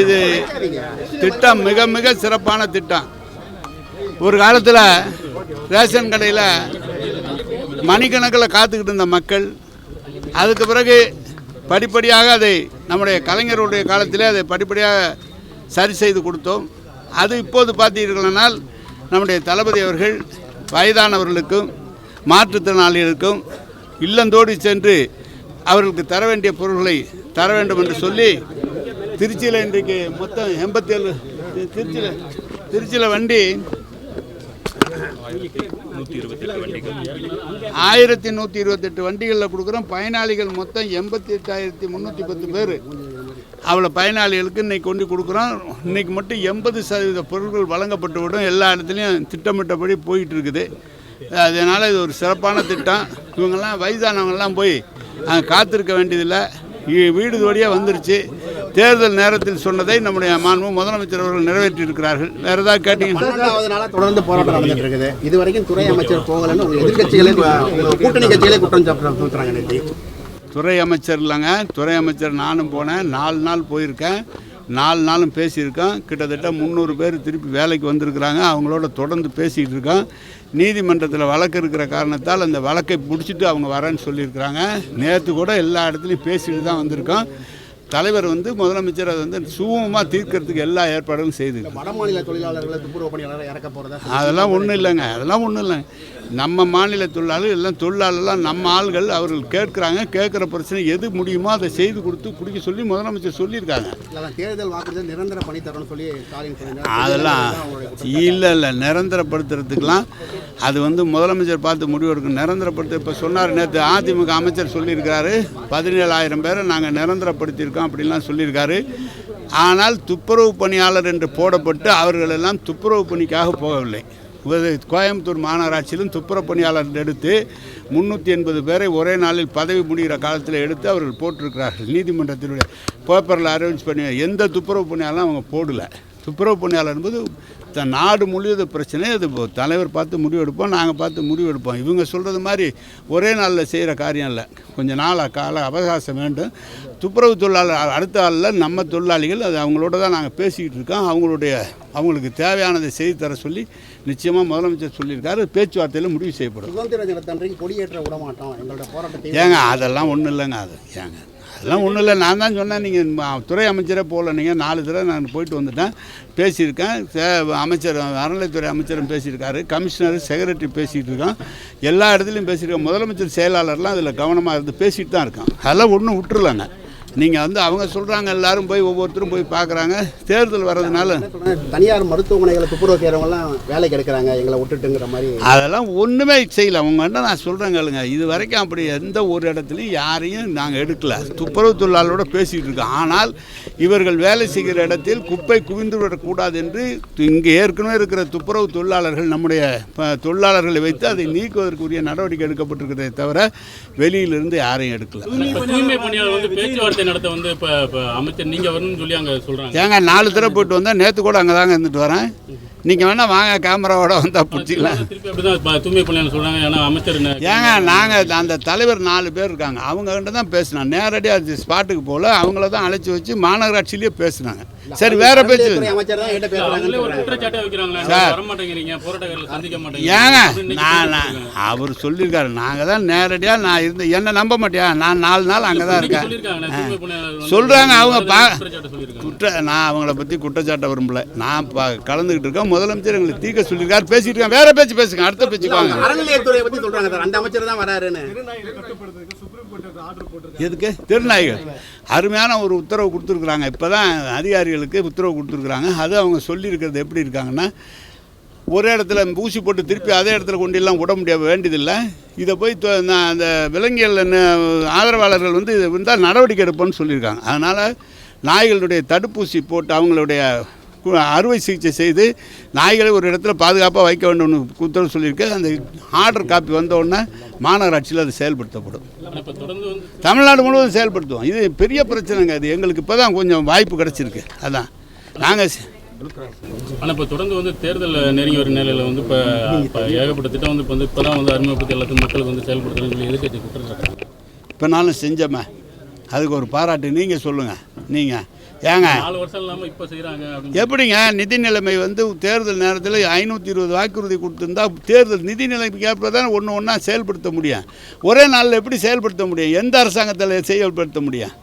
இது திட்டம் மிக மிக சிறப்பான திட்டம். ஒரு காலத்தில் ரேஷன் கடையில் மணிக்கணக்கில் காத்துக்கிட்டு இருந்த மக்கள், அதுக்கு பிறகு படிப்படியாக அதை நம்முடைய கலைஞருடைய காலத்திலே அதை படிப்படியாக சரி செய்து கொடுத்தோம். அது இப்போது பார்த்தீர்களானால் நம்முடைய தளபதி அவர்கள் வயதானவர்களுக்கும் மாற்றுத்திறனாளிகளுக்கும் இல்லந்தோடி சென்று அவர்களுக்கு தர வேண்டிய பொருட்களை தர வேண்டும் என்று சொல்லி திருச்சியில் இன்றைக்கு மொத்தம் 87 திருச்சியில் வண்டி 1128 வண்டிகளில் கொடுக்குறோம். பயனாளிகள் மொத்தம் 88,310 பேர். அவ்வளோ பயனாளிகளுக்கு இன்றைக்கி கொண்டு கொடுக்குறோம். இன்றைக்கி மட்டும் 80% பொருட்கள் வழங்கப்பட்டுவிடும். எல்லா இடத்துலையும் திட்டமிட்டபடி போயிட்டு இருக்குது. அதனால் இது ஒரு சிறப்பான திட்டம். இவங்கெல்லாம் வயதானவங்கெல்லாம் போய் காத்திருக்க வேண்டியதில்லை. வீடு வழியாக வந்துருச்சு. தேர்தல் நேரத்தில் சொன்னதை நம்முடைய மாண்பு முதலமைச்சர் அவர்கள் நிறைவேற்றி இருக்கிறார்கள். வேற ஏதாவது கேட்டீங்கன்னா தொடர்ந்து போராட்டம் நடந்துட்டு இருக்குது. இதுவரைக்கும் துறை அமைச்சர் போகலன்னு எதிர்கட்சிகளே கூட்டணி கட்சிகளே குற்றம் சாட்டுறாங்க. துறை அமைச்சர் இல்லைங்க, துறை அமைச்சர் நானும் போனேன். 4 நாள் போயிருக்கேன். 4 நாளும் பேசியிருக்கோம். கிட்டத்தட்ட 300 பேர் திருப்பி வேலைக்கு வந்திருக்கிறாங்க. அவங்களோட தொடர்ந்து பேசிகிட்டு இருக்கோம். நீதிமன்றத்தில் வழக்கு இருக்கிற காரணத்தால் அந்த வழக்கை பிடிச்சிட்டு அவங்க வரேன்னு சொல்லியிருக்கிறாங்க. நேற்று கூட எல்லா இடத்துலையும் பேசிட்டு தான் வந்திருக்கோம். தலைவர் முதலமைச்சர் அதை சுமூகமாக தீர்க்கறதுக்கு எல்லா ஏற்பாடுகளும் செய்து. வட மாநில தொழிலாளர்களை துப்புரவு பணியாளர் இறக்க போகிறதா? அதெல்லாம் ஒன்றும் இல்லைங்க, அதெல்லாம் ஒன்றும் இல்லைங்க. நம்ம மாநில தொழிலாளர்கள் எல்லாம் தொழிலாளர்லாம் நம்ம ஆள்கள். அவர்கள் கேட்குறாங்க. கேட்குற பிரச்சனை எது முடியுமோ அதை செய்து கொடுத்து பிடிக்க சொல்லி முதலமைச்சர் சொல்லியிருக்காங்க. தேர்தல் வாக்குறுதி நிரந்தர பணி தரணும்னு சொல்லி அதெல்லாம் இல்லை நிரந்தரப்படுத்துறதுக்கெலாம் அது முதலமைச்சர் பார்த்து முடிவு எடுக்கணும். நிரந்தரப்படுத்த இப்போ சொன்னார், நேற்று அதிமுக அமைச்சர் சொல்லியிருக்காரு 17,000 பேரை நாங்கள் நிரந்தரப்படுத்தியிருக்கோம் அப்படின்லாம் சொல்லியிருக்காரு. ஆனால் துப்புரவு பணியாளர் என்று போடப்பட்டு அவர்களெல்லாம் துப்புரவு பணிக்காக போகவில்லை. கோயம்புத்தூர் மாநகராட்சியிலும் துப்புரவு பணியாளர் எடுத்து 380 பேரை ஒரே நாளில் பதவி முடிகிற காலத்தில் எடுத்து அவர்கள் போட்டிருக்கிறார்கள். நீதிமன்றத்தினுடைய பேப்பரில் அரேஞ்ச் பண்ணி எந்த துப்புரவு பணியாளரும் அவங்க போடலை. துப்புரவு பணியாளர் என்பது நாடு முழுவது பிரச்சனை. அது தலைவர் பார்த்து முடிவெடுப்போம், நாங்கள் பார்த்து முடிவெடுப்போம். இவங்க சொல்கிறது மாதிரி ஒரே நாளில் செய்கிற காரியம் இல்லை. கொஞ்சம் கால அவகாசம் வேண்டும். துப்புரவு தொழிலாளர் அடுத்த ஆளில் நம்ம தொழிலாளிகள் அது அவங்களோட தான் நாங்கள் பேசிக்கிட்டு இருக்கோம். அவங்களுக்கு தேவையானதை செய்து தர சொல்லி நிச்சயமாக முதலமைச்சர் சொல்லியிருக்காரு. பேச்சுவார்த்தையில் முடிவு செய்யப்படும். சுதந்திர தினத்தன்றைக்கு கொடியேற்ற விட மாட்டோம் எங்களோட போராட்டத்தை. ஏங்க அதெல்லாம் ஒன்றும் இல்லைங்க. அதெல்லாம் ஒன்றும் இல்லை. நான் தான் சொன்னேன், நீங்கள் துறை அமைச்சரே போகல. நீங்கள் 4 தடவை நான் போயிட்டு வந்துட்டேன், பேசியிருக்கேன். அமைச்சர் அறநிலைத்துறை அமைச்சரும் பேசியிருக்காரு, கமிஷனர் செக்ரட்டரி பேசிகிட்டு இருக்கோம். எல்லா இடத்துலையும் பேசியிருக்கோம். முதலமைச்சர் செயலாளர்லாம் அதில் கவனமாக இருந்து பேசிகிட்டு தான் இருக்கான். அதெல்லாம் ஒன்றும் விட்டுருலங்க. நீங்கள் அவங்க சொல்கிறாங்க, எல்லாரும் போய் ஒவ்வொருத்தரும் போய் பார்க்குறாங்க. தேர்தல் வர்றதுனால தனியார் மருத்துவமனைகளை துப்புரவு செய்கிறவங்கலாம் வேலைக்கு எடுக்கிறாங்க எங்களை விட்டுட்டுங்கிற மாதிரி. அதெல்லாம் ஒன்றுமே செய்யலை. அவங்கள்ட்ட நான் சொல்கிறேங்க, இது வரைக்கும் அப்படி எந்த ஒரு இடத்துலையும் யாரையும் நாங்கள் எடுக்கல. துப்புரவு தொழிலாளரோட பேசிகிட்டு இருக்கோம். ஆனால் இவர்கள் வேலை செய்கிற இடத்தில் குப்பை குவிந்து விடக்கூடாது என்று இங்கே ஏற்கனவே இருக்கிற துப்புரவு தொழிலாளர்கள் நம்முடைய தொழிலாளர்களை வைத்து அதை நீக்குவதற்குரிய நடவடிக்கை எடுக்கப்பட்டிருக்கிறதே தவிர வெளியிலிருந்து யாரையும் எடுக்கல. நடத்த இப்ப அமைச்சர் நீங்க வரணும்னு சொல்லி அங்க சொல்றாங்க. ஏங்க 4 தடவை போயிட்டு வந்தா, நேற்று கூட அங்கே தாங்க இருந்துட்டு வரேன். நீங்கள் வேணால் வாங்க, கேமராவோட வந்தால் பிடிச்சிக்கலாம். தூய்மை பணியாளர் சொல்கிறாங்க. ஏன்னா அமைச்சர் ஏங்க நாங்கள் அந்த தலைவர் 4 பேர் இருக்காங்க, அவங்ககிட்ட தான் பேசினோம். நேரடியாக ஸ்பாட்டுக்கு போகல, அவங்கள தான் அழைச்சி வச்சு மாநகராட்சியிலேயே பேசினாங்க. சரி, வேற பேச்சு. ஏங்க அவர் சொல்லியிருக்காரு, நாங்கள் தான் நேரடியாக நான் இருந்தேன், என்ன நம்ப மாட்டியா, நான் 4 நாள் அங்கே தான் இருக்கேன் சொல்கிறாங்க. அவங்க நான் அவங்கள பற்றி குற்றச்சாட்டை விரும்பல. நான் கலந்துக்கிட்டு இருக்கேன். முதலமைச்சர் எங்களுக்கு தீர்க்க சொல்லியிருக்காரு, பேசிட்டு இருக்காங்க. வேற பேச்சு பேசுங்க, அடுத்த பேச்சுக்குவாங்க. அறநிலையத்துறையை பற்றி சொல்கிறாங்க சார், அந்த அமைச்சர் தான் வராருன்னு. எதுக்கு? திருநாய்கள் அருமையான ஒரு உத்தரவு கொடுத்துருக்குறாங்க. இப்போ தான் அதிகாரிகளுக்கு உத்தரவு கொடுத்துருக்குறாங்க. அது அவங்க சொல்லியிருக்கிறது எப்படி இருக்காங்கன்னா, ஒரே இடத்துல ஊசி போட்டு திருப்பி அதே இடத்துல கொண்டு எல்லாம் விட முடிய வேண்டியதில்லை. இதை போய் அந்த விலங்கியல் ஆதரவாளர்கள் இது வந்தால் நடவடிக்கை எடுப்போன்னு சொல்லியிருக்காங்க. அதனால் நாய்களுடைய தடுப்பூசி போட்டு அவங்களுடைய அறுவை சிகிச்சை செய்து நாய்களை ஒரு இடத்துல பாதுகாப்பாக வைக்க வேண்டும்னு உத்தரவு சொல்லியிருக்கு. அந்த ஆர்டர் காப்பி வந்தவுடனே மாநகராட்சியில் அது செயல்படுத்தப்படும். தமிழ்நாடு முழுவதும் செயல்படுத்துவோம். இது பெரிய பிரச்சனைங்க. அது எங்களுக்கு இப்போ தான் கொஞ்சம் வாய்ப்பு கிடச்சிருக்கு. அதான் நாங்கள். ஆனால் இப்போ தொடர்ந்து தேர்தல் நெருங்கி வரும் நிலையில் இப்போ ஏகப்பட்ட திட்டம் இப்போ தான் அறிமுகப்படுத்தி எல்லாத்தையும் மக்களுக்கு செயல்படுத்தணும்னு சொல்லி எதிர்க்கட்சி குற்றம் சாட்டுறாங்க. இப்போ நானும் செஞ்சோமே, அதுக்கு ஒரு பாராட்டு நீங்கள் சொல்லுங்கள். நீங்கள் ஏங்க 4 வருஷம் இல்லாமல் இப்போ செய்கிறாங்க அப்படின்னு எப்படிங்க நிதி நிலைமை வந்து தேர்தல் நேரத்தில் 520 வாக்குறுதி கொடுத்துருந்தா தேர்தல் நிதி நிலைமைக்கு ஏற்ப தான் ஒன்று ஒன்றா செயல்படுத்த முடியும். ஒரே நாளில் எப்படி செயல்படுத்த முடியும்? எந்த அரசாங்கத்தில் செயல்படுத்த முடியும்?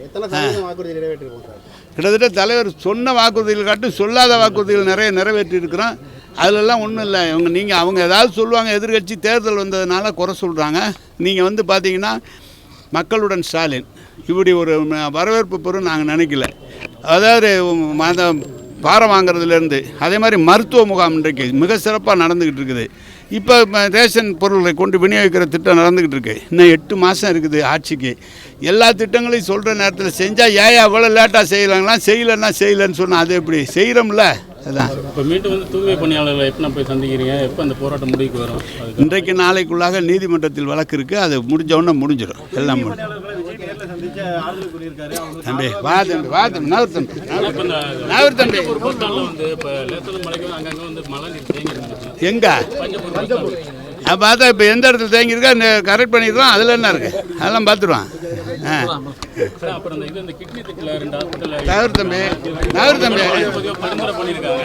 எத்தனை சதவீதம் வாக்குறுதி நிறைவேற்றிருக்கோம் சார்? கிட்டத்தட்ட தலைவர் சொன்ன வாக்குறுதிகள் காட்டும் சொல்லாத வாக்குறுதிகள் நிறைய நிறைவேற்றியிருக்கிறோம். அதிலெல்லாம் ஒன்றும் இல்லை. அவங்க ஏதாவது சொல்லுவாங்க, எதிர்கட்சி தேர்தல் வந்ததுனால குறை சொல்கிறாங்க. நீங்கள் வந்து பார்த்தீங்கன்னா மக்களுடன் ஸ்டாலின் இப்படி ஒரு வரவேற்பு பெறும் நாங்கள் நினைக்கல. அதாவது பாரம் வாங்குறதுலேருந்து அதே மாதிரி மருத்துவ முகாம் இன்றைக்கு மிக சிறப்பாக நடந்துக்கிட்டு இருக்குது. இப்போ ரேஷன் பொருட்களை கொண்டு விநியோகிக்கிற திட்டம் நடந்துக்கிட்டு இருக்குது. இன்னும் 8 மாதம் இருக்குது ஆட்சிக்கு. எல்லா திட்டங்களையும் சொல்கிற நேரத்தில் செஞ்சால் ஏன் அவ்வளோ லேட்டாக செய்யலாங்களா? செய்யலைன்னு சொன்னால் அது எப்படி செய்கிறோம்ல? அதான் இப்போ மீண்டும் வந்து தூய்மை பணியாளர்களை எப்போ போய் சந்திக்கிறீங்க? எப்போ அந்த போராட்டம் முடிவுக்கு வரும்? இன்றைக்கு நாளைக்குள்ளாக நீதிமன்றத்தில் வழக்கு இருக்குது. அது முடிஞ்ச உடனே முடிஞ்சிடும். எல்லாம் தம்பி வா தம்பி நகர் தம்பி ஒரு பஸ் ஸ்டாண்டில் வந்து இப்போ லேசர் மலைக்கு அங்கங்கே வந்து மழை நீர் தேங்கி இருந்துச்சு. எங்கே பார்த்தா இப்போ எந்த இடத்துல தேங்கியிருக்கா கரெக்ட் பண்ணிடுறோம். அதில் என்ன இருக்குது அதெல்லாம் பார்த்துருவான். அப்புறம் இந்த கிட்னி திட்டில் 2 ஹாஸ்பிட்டல் நகர் தம்பி பரிந்துரை பண்ணியிருக்காங்க.